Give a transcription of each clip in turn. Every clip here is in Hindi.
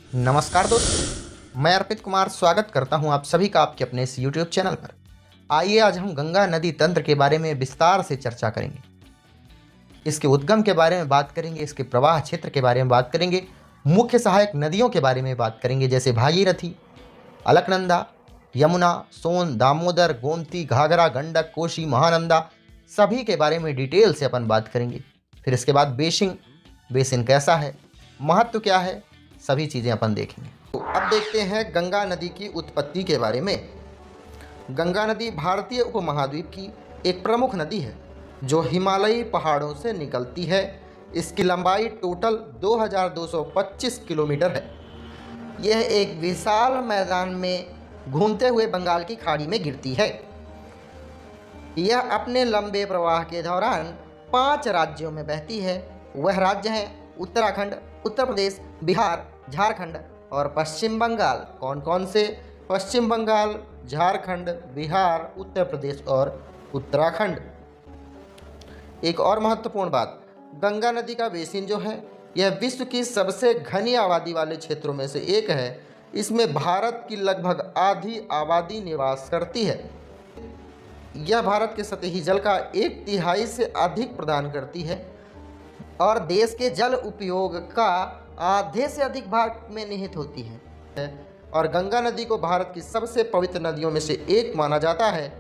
नमस्कार दोस्तों, मैं अर्पित कुमार स्वागत करता हूं आप सभी का आपके अपने इस YouTube चैनल पर। आइए आज हम गंगा नदी तंत्र के बारे में विस्तार से चर्चा करेंगे। इसके उद्गम के बारे में बात करेंगे, इसके प्रवाह क्षेत्र के बारे में बात करेंगे, मुख्य सहायक नदियों के बारे में बात करेंगे जैसे भागीरथी, अलकनंदा, यमुना, सोन, दामोदर, गोमती, घाघरा, गंडक, कोशी, महानंदा, सभी के बारे में डिटेल से अपन बात करेंगे। फिर इसके बाद बेसिन कैसा है, महत्व क्या है, सभी चीज़ें अपन देखेंगे। तो अब देखते हैं गंगा नदी की उत्पत्ति के बारे में। गंगा नदी भारतीय उपमहाद्वीप की एक प्रमुख नदी है जो हिमालयी पहाड़ों से निकलती है। इसकी लंबाई टोटल 2225 किलोमीटर है। यह एक विशाल मैदान में घूमते हुए बंगाल की खाड़ी में गिरती है। यह अपने लंबे प्रवाह के दौरान 5 राज्यों में बहती है। वह राज्य हैं उत्तराखंड, उत्तर प्रदेश, बिहार, झारखंड और पश्चिम बंगाल। कौन कौन से? पश्चिम बंगाल, झारखंड, बिहार, उत्तर प्रदेश और उत्तराखंड। एक और महत्वपूर्ण बात, गंगा नदी का बेसिन जो है यह विश्व की सबसे घनी आबादी वाले क्षेत्रों में से एक है। इसमें भारत की लगभग आधी आबादी निवास करती है। यह भारत के सतही जल का 1/3 से अधिक प्रदान करती है और देश के जल उपयोग का आधे से अधिक भाग में निहित होती है। और गंगा नदी को भारत की सबसे पवित्र नदियों में से एक माना जाता है,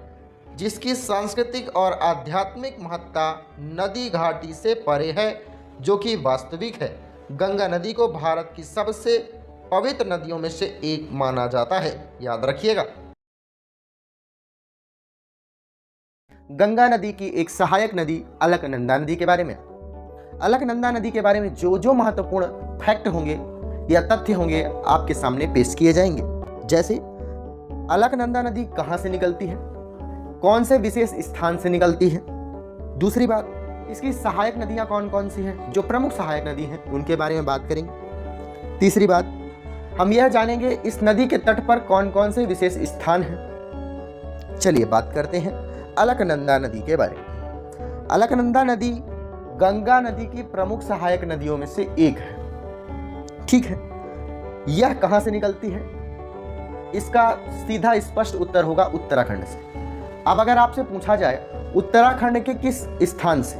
जिसकी सांस्कृतिक और आध्यात्मिक महत्ता नदी घाटी से परे है, जो कि वास्तविक है। गंगा नदी को भारत की सबसे पवित्र नदियों में से एक माना जाता है, याद रखिएगा। गंगा नदी की एक सहायक नदी अलकनंदा नदी के बारे में। अलकनंदा नदी के बारे में जो महत्वपूर्ण फैक्ट होंगे या तथ्य होंगे आपके सामने पेश किए जाएंगे। जैसे अलकनंदा नदी कहाँ से निकलती है, कौन से विशेष स्थान से निकलती है। दूसरी बात, इसकी सहायक नदियाँ कौन कौन सी हैं, जो प्रमुख सहायक नदी हैं उनके बारे में बात करेंगे। तीसरी बात, हम यह जानेंगे इस नदी के तट पर कौन कौन से विशेष स्थान हैं। चलिए बात करते हैं अलकनंदा नदी के बारे में। अलकनंदा नदी गंगा नदी की प्रमुख सहायक नदियों में से एक है। ठीक है, यह कहां से निकलती है? इसका सीधा स्पष्ट उत्तर होगा उत्तराखंड से। अब अगर आपसे पूछा जाए उत्तराखंड के किस स्थान से,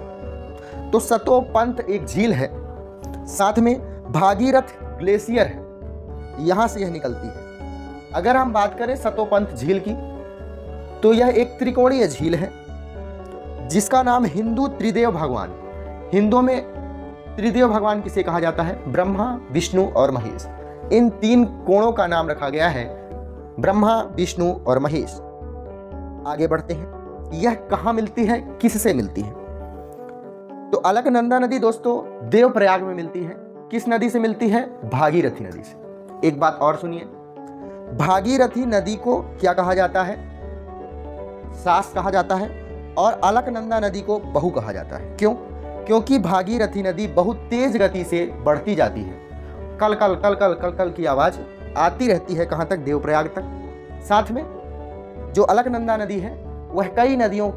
तो सतोपंथ एक झील है, साथ में भागीरथ ग्लेशियर है, यहां से यह निकलती है। अगर हम बात करें सतोपंथ झील की, तो यह एक त्रिकोणीय झील है जिसका नाम हिंदू त्रिदेव भगवान, हिंदुओं में त्रिदेव भगवान किसे कहा जाता है? ब्रह्मा, विष्णु और महेश। इन 3 कोणों का नाम रखा गया है ब्रह्मा, विष्णु और महेश। आगे बढ़ते हैं, यह कहां मिलती है, किससे मिलती है? तो अलकनंदा नदी दोस्तों देवप्रयाग में मिलती है। किस नदी से मिलती है? भागीरथी नदी से। एक बात और सुनिए, भागीरथी नदी को क्या कहा जाता है? सास कहा जाता है। और अलकनंदा नदी को बहू कहा जाता है। क्यों? क्योंकि भागीरथी नदी बहुत तेज गति से बढ़ती जाती है। कल कल कल कल कल कल की आवाज आती रहती है, कहां तक? देवप्रयाग तक। साथ में जो अलकनंदा नदी है वह कई नदियों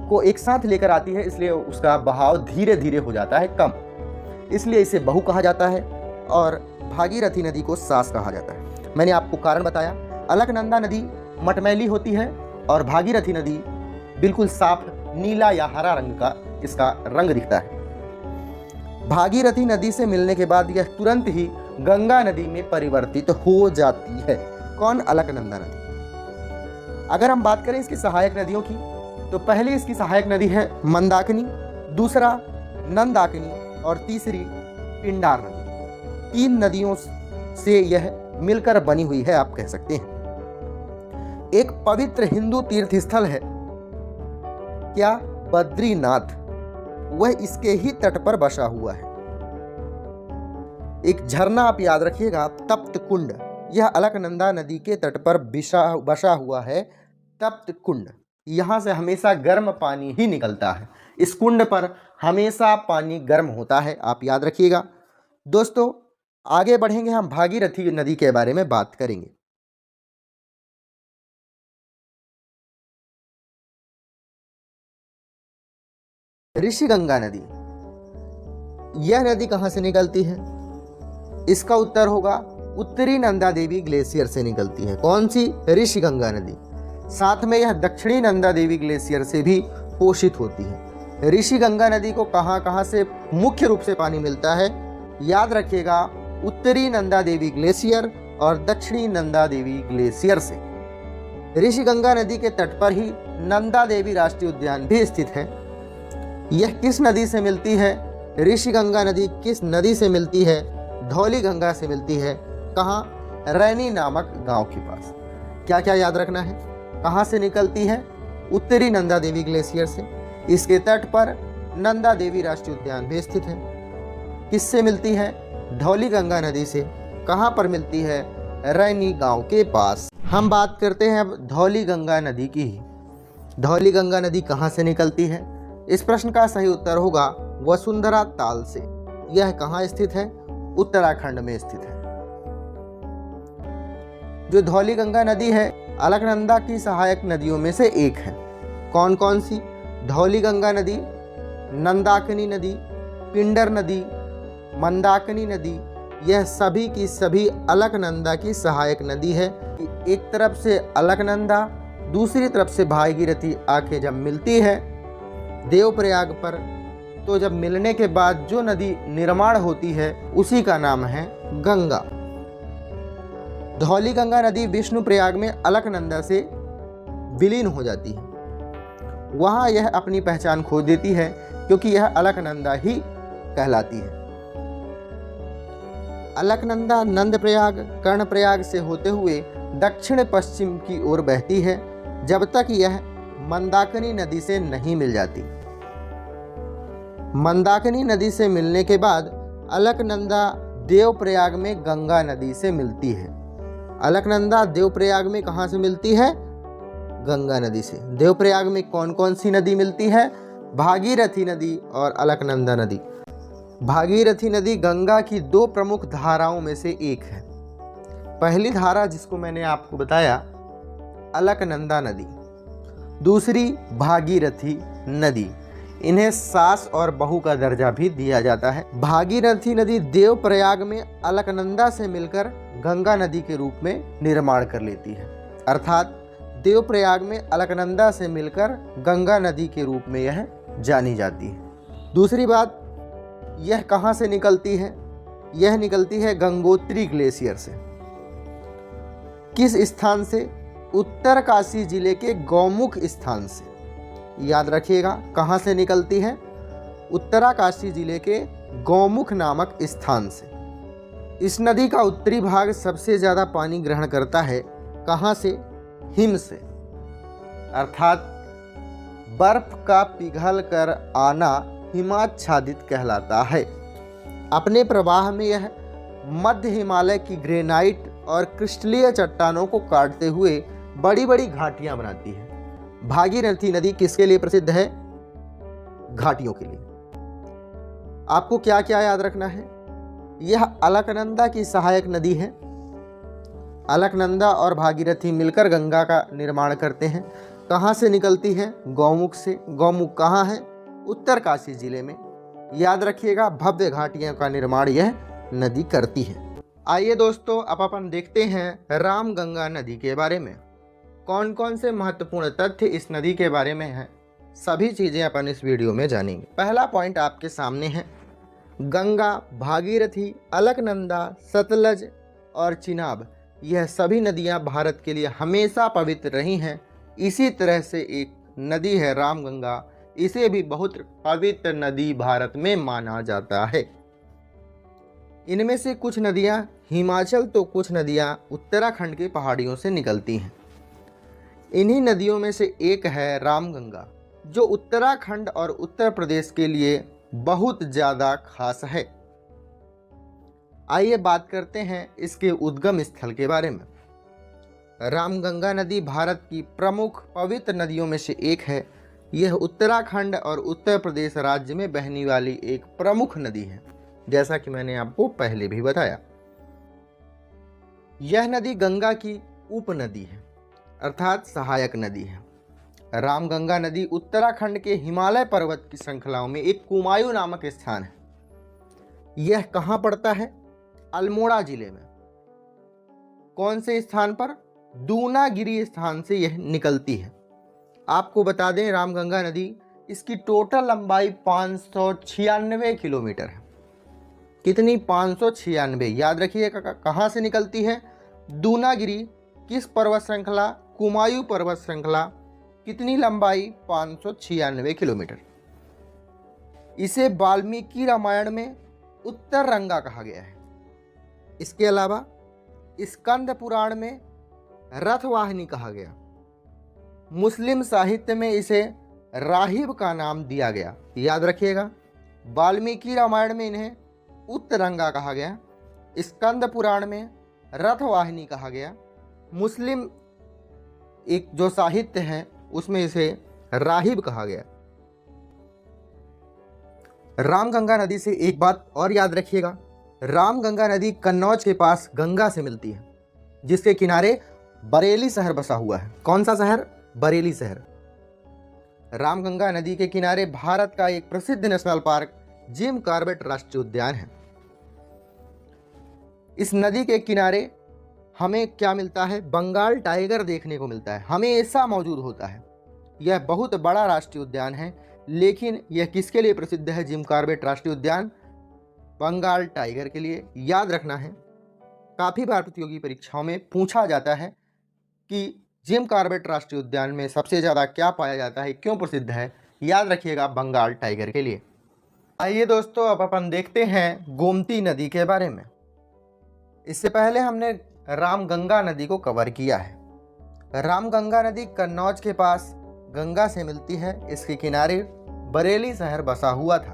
को एक साथ लेकर आती है, इसलिए उसका बहाव धीरे धीरे हो जाता है कम, इसलिए इसे बहू कहा जाता है और भागीरथी नदी को सास कहा जाता है। मैंने आपको कारण बताया, अलकनंदा नदी मटमैली होती है और भागीरथी नदी बिल्कुल साफ नीला या हरा रंग का इसका रंग दिखता है। भागीरथी नदी से मिलने के बाद यह तुरंत ही गंगा नदी में परिवर्तित हो जाती है। कौन? अलकनंदा नदी। अगर हम बात करें इसकी सहायक नदियों की, तो पहली इसकी सहायक नदी है मंदाकिनी, दूसरा नंदाकिनी और तीसरी पिंडार नदी। 3 नदियों से यह मिलकर बनी हुई है, आप कह सकते हैं। एक पवित्र हिंदू तीर्थ स्थल है क्या? बद्रीनाथ, वह इसके ही तट पर बसा हुआ है। एक झरना आप याद रखिएगा, तप्त कुंड, यह अलकनंदा नदी के तट पर बसा हुआ है। तप्त कुंड, यहां से हमेशा गर्म पानी ही निकलता है। इस कुंड पर हमेशा पानी गर्म होता है, आप याद रखिएगा। दोस्तों आगे बढ़ेंगे, हम भागीरथी नदी के बारे में बात करेंगे। ऋषिगंगा नदी, यह नदी कहाँ से निकलती है? इसका उत्तर होगा उत्तरी नंदा देवी ग्लेशियर से निकलती है। कौन सी? ऋषिगंगा नदी। साथ में यह दक्षिणी नंदा देवी ग्लेशियर से भी पोषित होती है। ऋषिगंगा नदी को कहाँ कहाँ से मुख्य रूप से पानी मिलता है? याद रखिएगा, उत्तरी नंदा देवी ग्लेशियर और दक्षिणी नंदा देवी ग्लेशियर से। ऋषिगंगा नदी के तट पर ही नंदा देवी राष्ट्रीय उद्यान भी स्थित है। यह किस नदी से मिलती है? ऋषिगंगा नदी किस नदी से मिलती है? धौलीगंगा से मिलती है। कहाँ? रैनी नामक गांव के पास। क्या क्या याद रखना है? कहाँ से निकलती है? उत्तरी नंदा देवी ग्लेशियर से। इसके तट पर नंदा देवी राष्ट्रीय उद्यान भी स्थित है। किससे मिलती है? धौलीगंगा नदी से। कहाँ पर मिलती है? रैनी गांव के पास। हम बात करते हैं अब धौलीगंगा नदी की ही। धौलीगंगा नदी कहाँ से निकलती है? इस प्रश्न का सही उत्तर होगा वसुंधरा ताल से। यह कहाँ स्थित है? उत्तराखंड में स्थित है। जो धौलीगंगा नदी है अलकनंदा की सहायक नदियों में से एक है। कौन कौन सी? धौलीगंगा नदी, नंदाकिनी नदी, पिंडर नदी, मंदाकिनी नदी, यह सभी की सभी अलकनंदा की सहायक नदी है। एक तरफ से अलकनंदा, दूसरी तरफ से भागीरथी आके जब मिलती है देवप्रयाग पर, तो जब मिलने के बाद जो नदी निर्माण होती है उसी का नाम है गंगा। धौलीगंगा नदी विष्णुप्रयाग में अलकनंदा से विलीन हो जाती है। वहाँ यह अपनी पहचान खो देती है क्योंकि यह अलकनंदा ही कहलाती है। अलकनंदा नंदप्रयाग, कर्णप्रयाग से होते हुए दक्षिण पश्चिम की ओर बहती है जब तक यह मंदाकिनी नदी से नहीं मिल जाती। मंदाकिनी नदी से मिलने के बाद अलकनंदा देवप्रयाग में गंगा नदी से मिलती है। अलकनंदा देवप्रयाग में कहाँ से मिलती है? गंगा नदी से। देवप्रयाग में कौन कौन सी नदी मिलती है? भागीरथी नदी और अलकनंदा नदी। भागीरथी नदी गंगा की दो प्रमुख धाराओं में से एक है। पहली धारा जिसको मैंने आपको बताया अलकनंदा नदी, दूसरी भागीरथी नदी। इन्हें सास और बहू का दर्जा भी दिया जाता है। भागीरथी नदी देवप्रयाग में अलकनंदा से मिलकर गंगा नदी के रूप में निर्माण कर लेती है। अर्थात देवप्रयाग में अलकनंदा से मिलकर गंगा नदी के रूप में यह जानी जाती है। दूसरी बात, यह कहाँ से निकलती है? यह निकलती है गंगोत्री ग्लेशियर से। किस स्थान से? उत्तरकाशी जिले के गौमुख स्थान से। याद रखिएगा, कहाँ से निकलती है? उत्तरकाशी जिले के गौमुख नामक स्थान से। इस नदी का उत्तरी भाग सबसे ज़्यादा पानी ग्रहण करता है। कहाँ से? हिम से। अर्थात बर्फ का पिघल कर आना हिमाच्छादित कहलाता है। अपने प्रवाह में यह मध्य हिमालय की ग्रेनाइट और क्रिस्टलीय चट्टानों को काटते हुए बड़ी बड़ी घाटियां बनाती है। भागीरथी नदी किसके लिए प्रसिद्ध है? घाटियों के लिए। आपको क्या क्या याद रखना है? यह अलकनंदा की सहायक नदी है। अलकनंदा और भागीरथी मिलकर गंगा का निर्माण करते हैं। कहाँ से निकलती है? गौमुख से। गौमुख कहाँ है? उत्तरकाशी जिले में। याद रखिएगा, भव्य घाटियों का निर्माण यह नदी करती है। आइए दोस्तों, अब अपन देखते हैं रामगंगा नदी के बारे में। कौन कौन से महत्वपूर्ण तथ्य इस नदी के बारे में हैं, सभी चीज़ें अपन इस वीडियो में जानेंगे। पहला पॉइंट आपके सामने है, गंगा, भागीरथी, अलकनंदा, सतलज और चिनाब, यह सभी नदियां भारत के लिए हमेशा पवित्र रही हैं। इसी तरह से एक नदी है रामगंगा, इसे भी बहुत पवित्र नदी भारत में माना जाता है। इनमें से कुछ नदियां हिमाचल तो कुछ नदियां उत्तराखंड की पहाड़ियों से निकलती हैं। इन्हीं नदियों में से एक है रामगंगा, जो उत्तराखंड और उत्तर प्रदेश के लिए बहुत ज़्यादा खास है। आइए बात करते हैं इसके उद्गम स्थल के बारे में। रामगंगा नदी भारत की प्रमुख पवित्र नदियों में से एक है। यह उत्तराखंड और उत्तर प्रदेश राज्य में बहने वाली एक प्रमुख नदी है, जैसा कि मैंने आपको पहले भी बताया। यह नदी गंगा की उपनदी है, अर्थात सहायक नदी है। रामगंगा नदी उत्तराखंड के हिमालय पर्वत की श्रृंखलाओं में एक कुमायूं नामक स्थान है। यह कहाँ पड़ता है? अल्मोड़ा जिले में। कौन से स्थान पर? दूनागिरी स्थान से यह निकलती है। आपको बता दें रामगंगा नदी, इसकी टोटल लंबाई 596 किलोमीटर है। कितनी? 596। याद रखिएगा कहाँ से निकलती है? दूनागिरी। किस पर्वत श्रृंखला? कुमायूं पर्वत श्रृंखला। कितनी लंबाई? 596 किलोमीटर। इसे वाल्मीकि रामायण में उत्तररंगा कहा गया है। इसके अलावा स्कंद पुराण में रथवाहिनी कहा गया। मुस्लिम साहित्य में इसे राहिब का नाम दिया गया। याद रखिएगा, वाल्मीकि रामायण में इन्हें उत्तरंगा कहा गया, स्कंद पुराण में रथवाहिनी कहा गया, मुस्लिम एक जो साहित्य है उसमें इसे राहिब कहा गया। रामगंगा नदी से एक बात और याद रखिएगा, रामगंगा नदी कन्नौज के पास गंगा से मिलती है, जिसके किनारे बरेली शहर बसा हुआ है। कौन सा शहर? बरेली शहर। रामगंगा नदी के किनारे भारत का एक प्रसिद्ध नेशनल पार्क जिम कॉर्बेट राष्ट्रीय उद्यान है। इस नदी के किनारे हमें क्या मिलता है? बंगाल टाइगर देखने को मिलता है, हमेशा मौजूद होता है। यह बहुत बड़ा राष्ट्रीय उद्यान है, लेकिन यह किसके लिए प्रसिद्ध है? जिम कॉर्बेट राष्ट्रीय उद्यान बंगाल टाइगर के लिए। याद रखना है, काफ़ी बार प्रतियोगी परीक्षाओं में पूछा जाता है कि जिम कॉर्बेट राष्ट्रीय उद्यान में सबसे ज़्यादा क्या पाया जाता है, क्यों प्रसिद्ध है? याद रखिएगा, बंगाल टाइगर के लिए। आइए दोस्तों, अब अपन देखते हैं गोमती नदी के बारे में। इससे पहले हमने रामगंगा नदी को कवर किया है। रामगंगा नदी कन्नौज के पास गंगा से मिलती है, इसके किनारे बरेली शहर बसा हुआ था।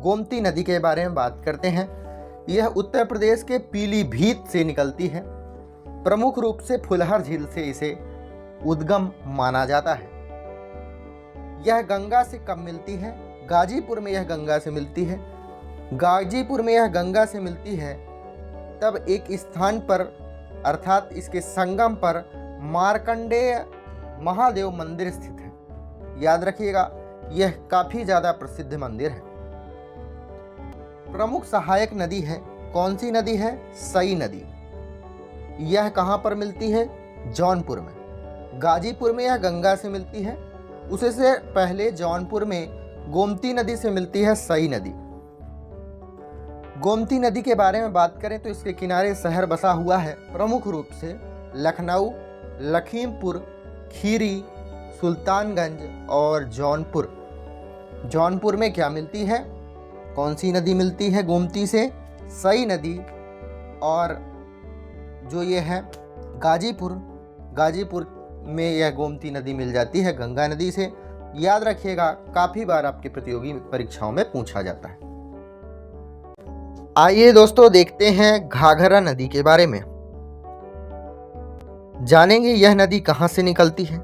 गोमती नदी के बारे में बात करते हैं। यह उत्तर प्रदेश के पीलीभीत से निकलती है। प्रमुख रूप से फुलहर झील से इसे उद्गम माना जाता है। यह गंगा से कब मिलती है? गाजीपुर में यह गंगा से मिलती है। गाजीपुर में यह गंगा से मिलती है तब एक स्थान पर, अर्थात इसके संगम पर मार्कंडेय महादेव मंदिर स्थित है। याद रखिएगा, यह काफ़ी ज़्यादा प्रसिद्ध मंदिर है। प्रमुख सहायक नदी है, कौन सी नदी है? सई नदी। यह कहाँ पर मिलती है? जौनपुर में। गाजीपुर में यह गंगा से मिलती है, उसे से पहले जौनपुर में गोमती नदी से मिलती है सई नदी। गोमती नदी के बारे में बात करें तो इसके किनारे शहर बसा हुआ है, प्रमुख रूप से लखनऊ, लखीमपुर खीरी, सुल्तानगंज और जौनपुर। जौनपुर में क्या मिलती है? कौन सी नदी मिलती है गोमती से? सई नदी। और जो ये है गाजीपुर, गाजीपुर में यह गोमती नदी मिल जाती है गंगा नदी से। याद रखिएगा, काफ़ी बार आपकी प्रतियोगी परीक्षाओं में पूछा जाता है। आइए दोस्तों, देखते हैं घाघरा नदी के बारे में। जानेंगे यह नदी कहाँ से निकलती है,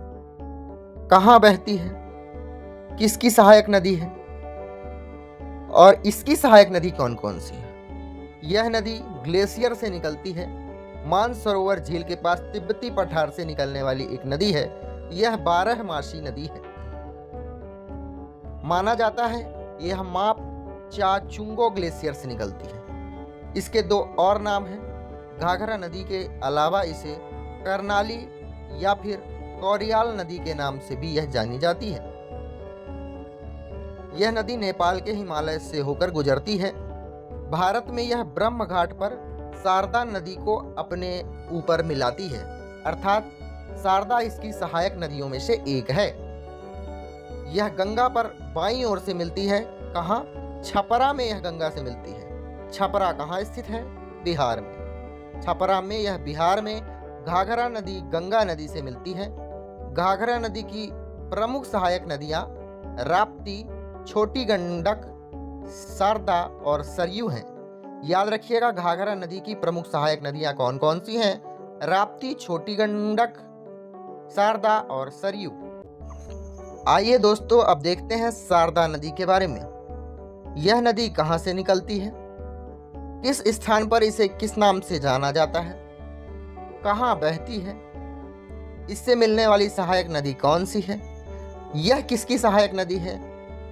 कहाँ बहती है, किसकी सहायक नदी है और इसकी सहायक नदी कौन कौन सी है। यह नदी ग्लेशियर से निकलती है। मानसरोवर झील के पास तिब्बती पठार से निकलने वाली एक नदी है। यह 12मासी नदी है। माना जाता है यह माप चाचुंगो ग्लेशियर से निकलती है। इसके दो और नाम हैं। घाघरा नदी के अलावा इसे करनाली या फिर कोरियाल नदी के नाम से भी यह जानी जाती है। यह नदी नेपाल के हिमालय से होकर गुजरती है। भारत में यह ब्रह्म घाट पर शारदा नदी को अपने ऊपर मिलाती है, अर्थात शारदा इसकी सहायक नदियों में से एक है। यह गंगा पर बाईं ओर से मिलती है। कहाँ? छपरा में यह गंगा से मिलती है। छपरा कहाँ स्थित है? बिहार में। छपरा में यह बिहार में घाघरा नदी गंगा नदी से मिलती है। घाघरा नदी की प्रमुख सहायक नदियाँ राप्ती, छोटी गंडक, शारदा और सरयू हैं। याद रखिएगा, घाघरा नदी की प्रमुख सहायक नदियाँ कौन कौन सी हैं? राप्ती, छोटी गंडक, शारदा और सरयू। आइए दोस्तों, अब देखते हैं शारदा नदी के बारे में। यह नदी कहाँ से निकलती है? किस स्थान पर इसे किस नाम से जाना जाता है? कहाँ बहती है? इससे मिलने वाली सहायक नदी कौन सी है? यह किसकी सहायक नदी है?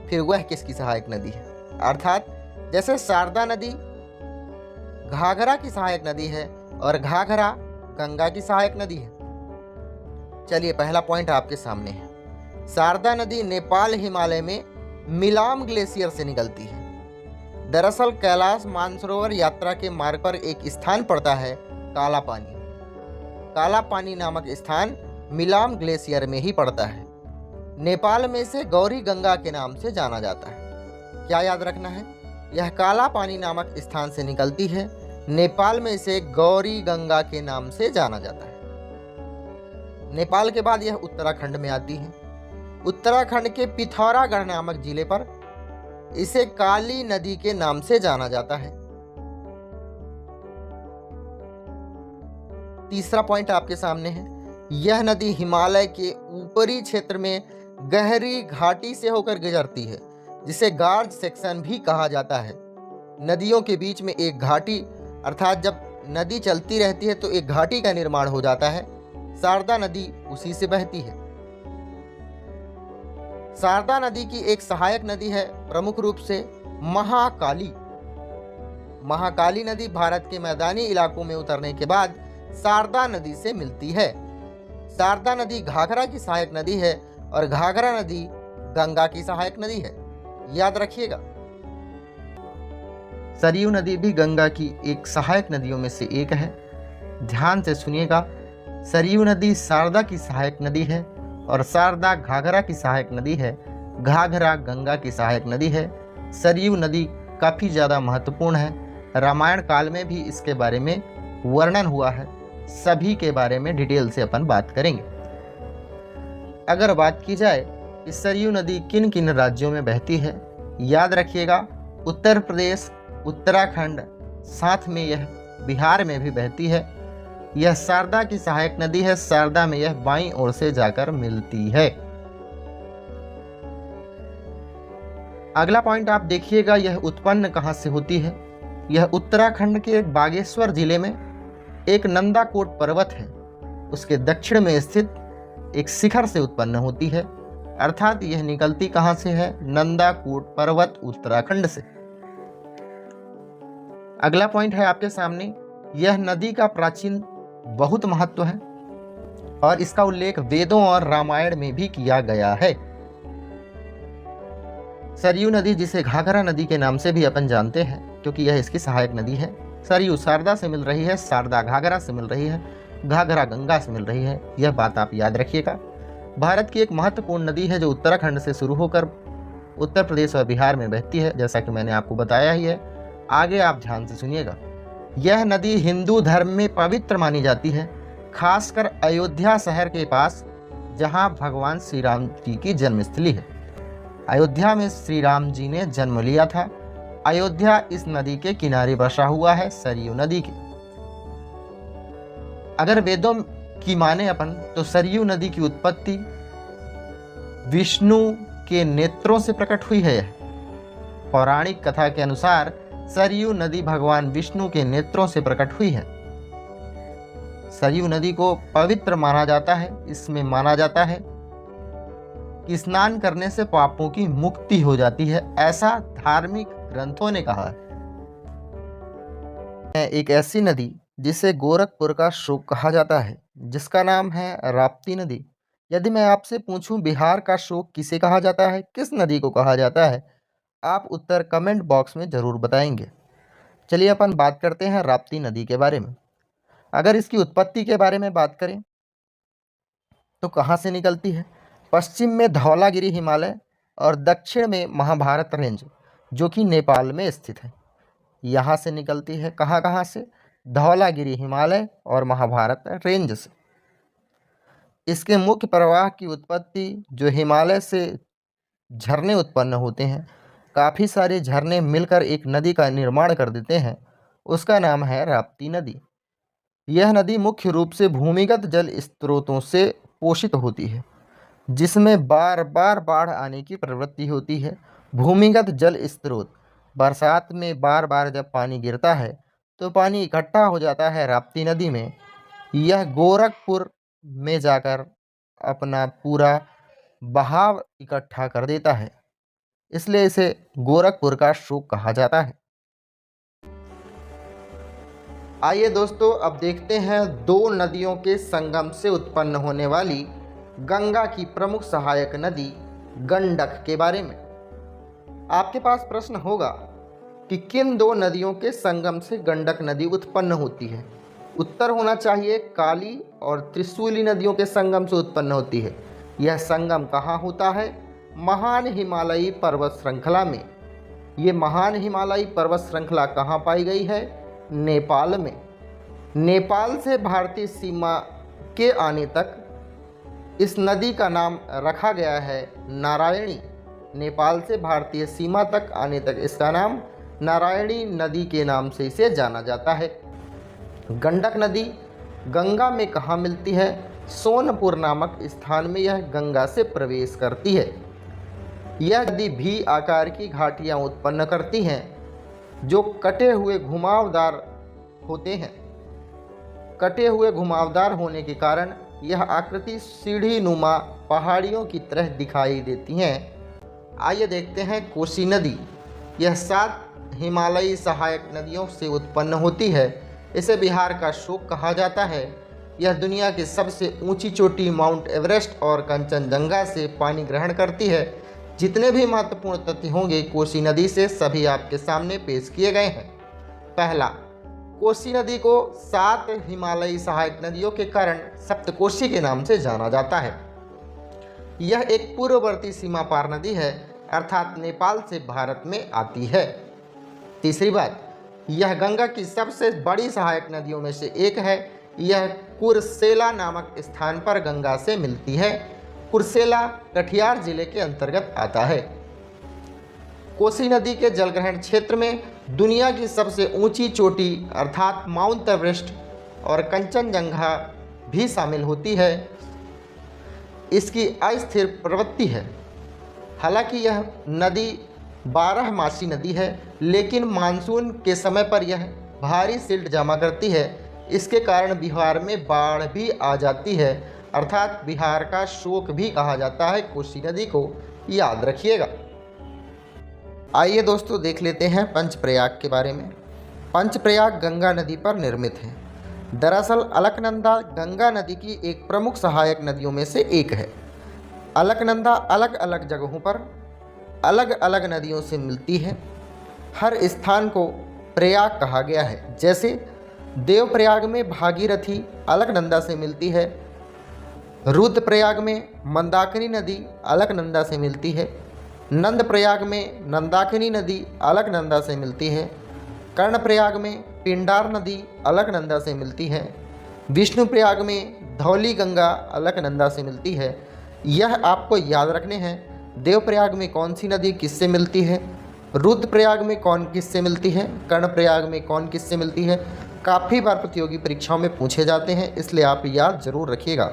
फिर वह किसकी सहायक नदी है? अर्थात जैसे शारदा नदी घाघरा की सहायक नदी है और घाघरा गंगा की सहायक नदी है? चलिए पहला पॉइंट आपके सामने है। शारदा नदी नेपाल हिमालय में मिलाम ग्लेशियर से निकलती है। दरअसल कैलाश मानसरोवर यात्रा के मार्ग पर एक स्थान पड़ता है काला पानी। काला पानी नामक स्थान मिलाम ग्लेशियर में ही पड़ता है। नेपाल में इसे गौरी गंगा के नाम से जाना जाता है। क्या याद रखना है? यह काला पानी नामक स्थान से निकलती है। नेपाल में इसे गौरी गंगा के नाम से जाना जाता है। नेपाल के बाद यह उत्तराखंड में आती है। उत्तराखंड के पिथौरागढ़ नामक जिले पर इसे काली नदी के नाम से जाना जाता है। तीसरा पॉइंट आपके सामने है। यह नदी हिमालय के ऊपरी क्षेत्र में गहरी घाटी से होकर गुजरती है, जिसे गार्ज सेक्शन भी कहा जाता है। नदियों के बीच में एक घाटी, अर्थात जब नदी चलती रहती है तो एक घाटी का निर्माण हो जाता है। शारदा नदी उसी से बहती है। शारदा नदी की एक सहायक नदी है प्रमुख रूप से महाकाली। महाकाली नदी भारत के मैदानी इलाकों में उतरने के बाद शारदा नदी से मिलती है। शारदा नदी घाघरा की सहायक नदी है और घाघरा नदी गंगा की सहायक नदी है। याद रखिएगा। सरयू नदी भी गंगा की एक सहायक नदियों में से एक है। ध्यान से सुनिएगा। सरयू नदी शारदा की सहायक नदी है और शारदा घाघरा की सहायक नदी है। घाघरा गंगा की सहायक नदी है। सरयू नदी काफ़ी ज़्यादा महत्वपूर्ण है। रामायण काल में भी इसके बारे में वर्णन हुआ है। सभी के बारे में डिटेल से अपन बात करेंगे। अगर बात की जाए कि सरयू नदी किन किन राज्यों में बहती है, याद रखिएगा उत्तर प्रदेश, उत्तराखंड, साथ में यह बिहार में भी बहती है। यह शारदा की सहायक नदी है। शारदा में यह बाईं ओर से जाकर मिलती है। अगला पॉइंट आप देखिएगा, यह उत्पन्न कहां से होती है। यह उत्तराखंड के बागेश्वर जिले में एक नंदाकोट पर्वत है, उसके दक्षिण में स्थित एक शिखर से उत्पन्न होती है। अर्थात यह निकलती कहां से है? नंदाकोट पर्वत उत्तराखंड से। अगला पॉइंट है आपके सामने, यह नदी का प्राचीन बहुत महत्व है और इसका उल्लेख वेदों और रामायण में भी किया गया है। सरयू नदी, जिसे घाघरा नदी के नाम से भी अपन जानते हैं क्योंकि यह इसकी सहायक नदी है। सरयू शारदा से मिल रही है, शारदा घाघरा से मिल रही है, घाघरा गंगा से मिल रही है। यह बात आप याद रखिएगा। भारत की एक महत्वपूर्ण नदी है जो उत्तराखंड से शुरू होकर उत्तर प्रदेश और बिहार में बहती है, जैसा कि मैंने आपको बताया ही है। आगे आप ध्यान से सुनिएगा। यह नदी हिंदू धर्म में पवित्र मानी जाती है, खासकर अयोध्या शहर के पास, जहां भगवान श्री राम जी की जन्मस्थली है। अयोध्या में श्री राम जी ने जन्म लिया था। अयोध्या इस नदी के किनारे बसा हुआ है, सरयू नदी के। अगर वेदों की माने अपन तो सरयू नदी की उत्पत्ति विष्णु के नेत्रों से प्रकट हुई है। पौराणिक कथा के अनुसार सरयू नदी भगवान विष्णु के नेत्रों से प्रकट हुई है। सरयू नदी को पवित्र माना जाता है। इसमें माना जाता है कि स्नान करने से पापों की मुक्ति हो जाती है, ऐसा धार्मिक ग्रंथों ने कहा है। एक ऐसी नदी जिसे गोरखपुर का शोक कहा जाता है, जिसका नाम है राप्ती नदी। यदि मैं आपसे पूछूं बिहार का शोक किसे कहा जाता है, किस नदी को कहा जाता है, आप उत्तर कमेंट बॉक्स में ज़रूर बताएंगे। चलिए अपन बात करते हैं राप्ती नदी के बारे में। अगर इसकी उत्पत्ति के बारे में बात करें तो कहाँ से निकलती है? पश्चिम में धौलागिरी हिमालय और दक्षिण में महाभारत रेंज, जो कि नेपाल में स्थित है, यहाँ से निकलती है। कहाँ कहाँ से? धौलागिरी हिमालय और महाभारत रेंज से। इसके मुख्य प्रवाह की उत्पत्ति जो हिमालय से झरने उत्पन्न होते हैं, काफ़ी सारे झरने मिलकर एक नदी का निर्माण कर देते हैं, उसका नाम है राप्ती नदी। यह नदी मुख्य रूप से भूमिगत जल स्रोतों से पोषित होती है, जिसमें बार बार बाढ़ आने की प्रवृत्ति होती है। भूमिगत जल स्रोत, बरसात में बार बार जब पानी गिरता है तो पानी इकट्ठा हो जाता है राप्ती नदी में। यह गोरखपुर में जाकर अपना पूरा बहाव इकट्ठा कर देता है, इसलिए इसे गोरखपुर का शोक कहा जाता है। आइए दोस्तों, अब देखते हैं दो नदियों के संगम से उत्पन्न होने वाली गंगा की प्रमुख सहायक नदी गंडक के बारे में। आपके पास प्रश्न होगा कि किन दो नदियों के संगम से गंडक नदी उत्पन्न होती है। उत्तर होना चाहिए काली और त्रिशूली नदियों के संगम से उत्पन्न होती है। यह संगम कहाँ होता है? महान हिमालयी पर्वत श्रृंखला में। ये महान हिमालयी पर्वत श्रृंखला कहाँ पाई गई है? नेपाल में। नेपाल से भारतीय सीमा के आने तक इस नदी का नाम रखा गया है नारायणी। नेपाल से भारतीय सीमा तक आने तक इसका नाम नारायणी नदी के नाम से इसे जाना जाता है। गंडक नदी गंगा में कहाँ मिलती है? सोनपुर नामक स्थान में यह गंगा से प्रवेश करती है। यह नदी भी आकार की घाटियाँ उत्पन्न करती हैं जो कटे हुए घुमावदार होते हैं। कटे हुए घुमावदार होने के कारण यह आकृति सीढ़ी नुमा पहाड़ियों की तरह दिखाई देती हैं। आइए देखते हैं कोसी नदी। यह 7 हिमालयी सहायक नदियों से उत्पन्न होती है। इसे बिहार का शोक कहा जाता है। यह दुनिया की सबसे ऊंची चोटी माउंट एवरेस्ट और कंचनजंगा से पानी ग्रहण करती है। जितने भी महत्वपूर्ण तथ्य होंगे कोसी नदी से सभी आपके सामने पेश किए गए हैं। पहला, कोसी नदी को 7 हिमालयी सहायक नदियों के कारण सप्तकोशी के नाम से जाना जाता है। यह एक पूर्ववर्ती सीमा पार नदी है, अर्थात नेपाल से भारत में आती है। तीसरी बात, यह गंगा की सबसे बड़ी सहायक नदियों में से एक है। यह कुर्सेला नामक स्थान पर गंगा से मिलती है। कुर्सेला कटिहार जिले के अंतर्गत आता है। कोसी नदी के जलग्रहण क्षेत्र में दुनिया की सबसे ऊंची चोटी अर्थात माउंट एवरेस्ट और कंचनजंगा भी शामिल होती है। इसकी अस्थिर प्रवृत्ति है। हालांकि यह नदी 12 मासी नदी है, लेकिन मानसून के समय पर यह भारी सिल्ट जमा करती है। इसके कारण बिहार में बाढ़ भी आ जाती है, अर्थात बिहार का शोक भी कहा जाता है कोसी नदी को, याद रखिएगा। आइए दोस्तों, देख लेते हैं पंचप्रयाग के बारे में। पंचप्रयाग गंगा नदी पर निर्मित है। दरअसल अलकनंदा गंगा नदी की एक प्रमुख सहायक नदियों में से एक है। अलकनंदा अलग अलग जगहों पर अलग अलग नदियों से मिलती है। हर स्थान को प्रयाग कहा गया है। जैसे देवप्रयाग में भागीरथी अलकनंदा से मिलती है। रुद्रप्रयाग में मंदाकिनी नदी अलकनंदा से मिलती है। नंदप्रयाग में नंदाकिनी नदी अलकनंदा से मिलती है। कर्णप्रयाग में पिंडार नदी अलकनंदा से मिलती है। विष्णुप्रयाग में धौली गंगा अलकनंदा से मिलती है। यह आपको याद रखने हैं। देवप्रयाग में कौन सी नदी किससे मिलती है, रुद्रप्रयाग में कौन किससे मिलती है, कर्णप्रयाग में कौन किससे मिलती है। काफ़ी बार प्रतियोगी परीक्षाओं में पूछे जाते हैं, इसलिए आप याद जरूर रखिएगा।